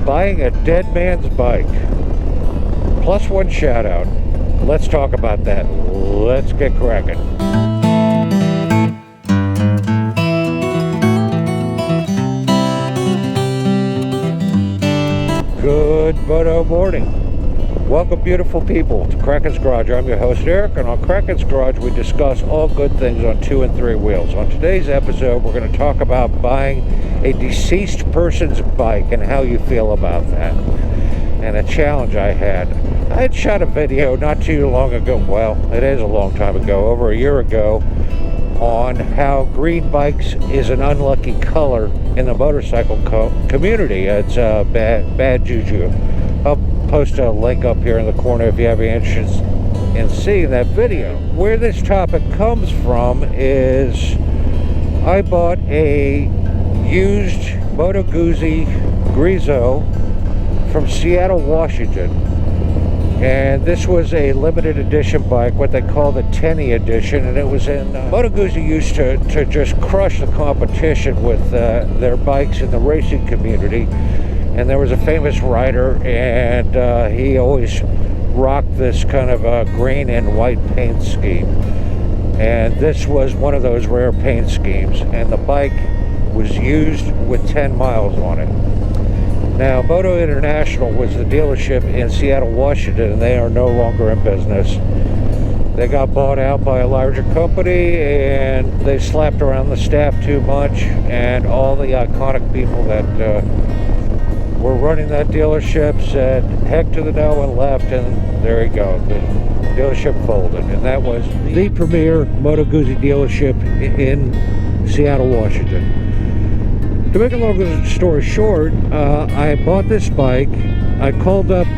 Buying a dead man's bike. Plus one shout out. Let's talk about that. Let's get cracking. Good moto morning. Welcome, beautiful people, to Kraken's Garage. I'm your host, Eric, and on Kraken's Garage, we discuss all good things on 2 and 3 wheels. On today's episode, we're going to talk about buying a deceased person's bike and how you feel about that. And a challenge I had. I had shot a video not too long ago, well, it is a long time ago, over a year ago, on how green bikes is an unlucky color in the motorcycle community. It's bad juju. I'll post a link up here in the corner if you have any interest in seeing that video. Where this topic comes from is I bought a used 𝕜𝕒𝕒𝕜 from Seattle, Washington. And this was a limited edition bike, what they call the 𝕝𝕒 edition, and it was in 𝕜𝕒𝕒 used to just crush the competition with their bikes in the racing community. And there was a famous rider, and he always rocked this kind of green and white paint scheme. And this was one of those rare paint schemes, and the bike was used with 10 miles on it. Now, Moto International was the dealership in Seattle, Washington, and they are no longer in business. They got bought out by a larger company, and they slapped around the staff too much, and all the iconic people that were running that dealership said heck to the no and left, and there you go. The dealership folded, and that was the premier 𝕜𝕒𝕒𝕒 dealership in Seattle, Washington. To make a long story short, I bought this bike. I called up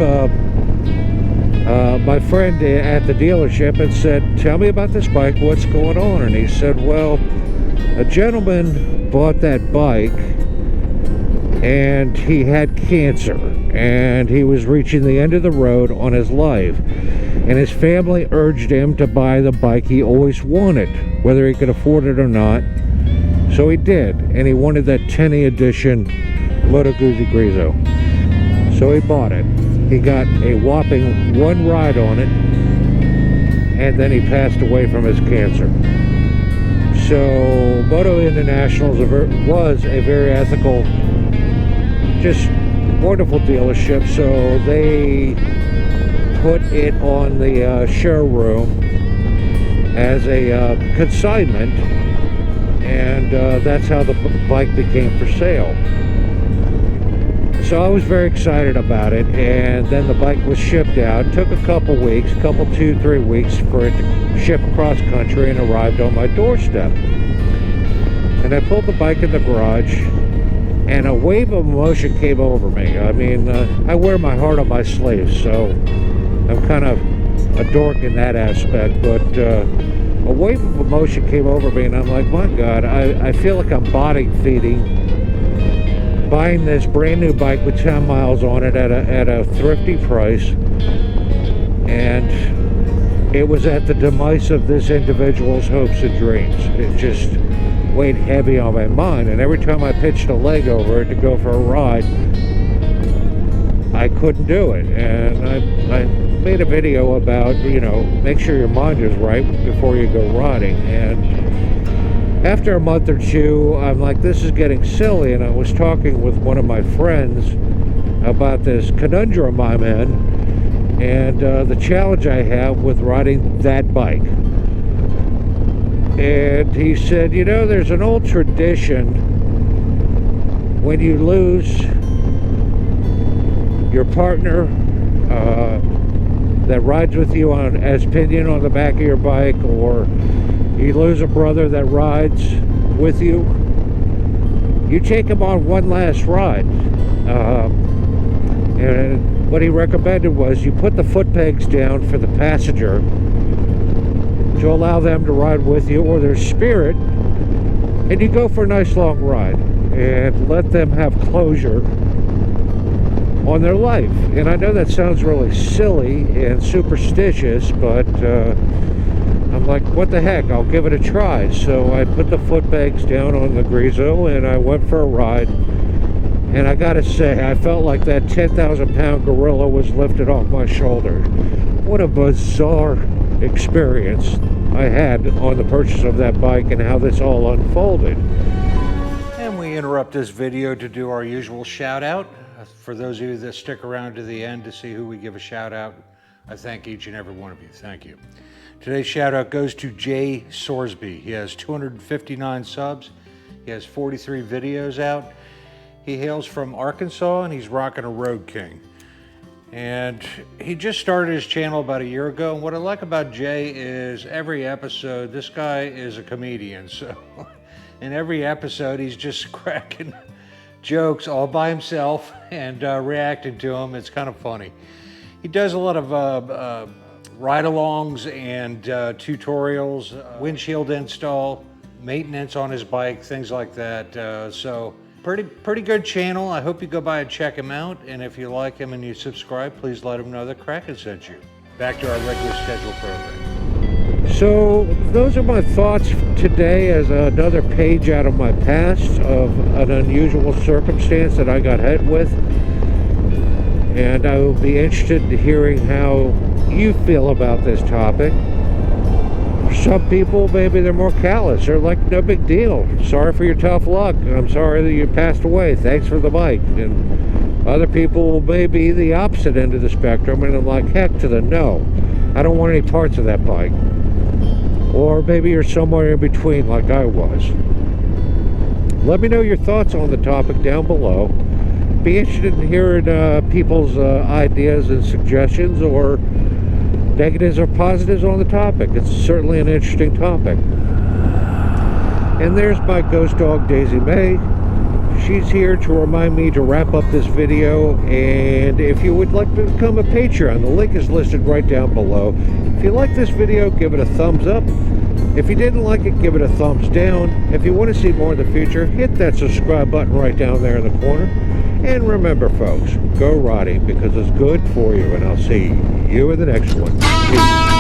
my friend at the dealership and said, tell me about this bike, what's going on? And he said, well, a gentleman bought that bike and he had cancer and he was reaching the end of the road on his life, and his family urged him to buy the bike he always wanted, whether he could afford it or not. So he did, and he wanted that 𝕝𝕒 edition 𝕜𝕒𝕒𝕒𝕒. So he bought it. He got a whopping 1 ride on it, and then he passed away from his cancer. So Moto International was a very ethical, just wonderful dealership. So they put it on the showroom as a consignment, and that's how the bike became for sale. So I was very excited about it, and then the bike was shipped out. It took a couple weeks, 2-3 weeks for it to ship across country, and arrived on my doorstep. And I pulled the bike in the garage, and a wave of emotion came over me. I mean, I wear my heart on my sleeve, so I'm kind of a dork in that aspect, but a wave of emotion came over me, and I'm like, my God, I feel like I'm body feeding, buying this brand new bike with 10 miles on it at a thrifty price, and it was at the demise of this individual's hopes and dreams. It just weighed heavy on my mind, and every time I pitched a leg over it to go for a ride, I couldn't do it. And I made a video about, you know, make sure your mind is right before you go riding. And after a month or two, I'm like, this is getting silly, and I was talking with one of my friends about this conundrum I'm in, and the challenge I have with riding that bike. And he said, you know, there's an old tradition when you lose your partner that rides with you on as pinion on the back of your bike, or you lose a brother that rides with you, you take him on one last ride. And what he recommended was you put the foot pegs down for the passenger to allow them to ride with you, or their spirit, and you go for a nice long ride and let them have closure on their life. And I know that sounds really silly and superstitious, but I'm like, what the heck, I'll give it a try. So I put the foot pegs down on the 𝕜𝕒𝕒𝕒𝕒, and I went for a ride, And I gotta say, I felt like that 10,000 pound gorilla was lifted off my shoulder. What a bizarre experience I had on the purchase of that bike and how this all unfolded. And we interrupt this video to do our usual shout out. For those of you that stick around to the end to see who we give a shout out, I thank each and every one of you. Thank you. Today's shout out goes to Jay Sorsby. He has 259 subs. He has 43 videos out. He hails from Arkansas and he's rocking a Road King. And he just started his channel about a year ago. And what I like about Jay is every episode, this guy is a comedian. So in every episode, he's just cracking jokes all by himself and reacting to them. It's kind of funny. He does a lot of ride-alongs and tutorials, windshield install, maintenance on his bike, things like that. So pretty good channel. I hope you go by and check him out. And if you like him and you subscribe, please let him know that Kraken sent you. Back to our regular scheduled program. So those are my thoughts today as another page out of my past of an unusual circumstance that I got hit with. And I will be interested in hearing how you feel about this topic. Some people, maybe they're more callous. They're like, no big deal. Sorry for your tough luck. I'm sorry that you passed away. Thanks for the bike. And other people may be the opposite end of the spectrum, and I'm like, heck to the no. I don't want any parts of that bike. Or maybe you're somewhere in between like I was. Let me know your thoughts on the topic down below. Be interested in hearing people's ideas and suggestions, or negatives or positives on the topic. It's certainly an interesting topic. And there's my ghost dog, Daisy May. She's here to remind me to wrap up this video. And if you would like to become a Patreon, the link is listed right down below. If you like this video, give it a thumbs up. If you didn't like it, give it a thumbs down. If you want to see more in the future, hit that subscribe button right down there in the corner. And remember, folks, go riding because it's good for you, and I'll see you in the next one. Peace.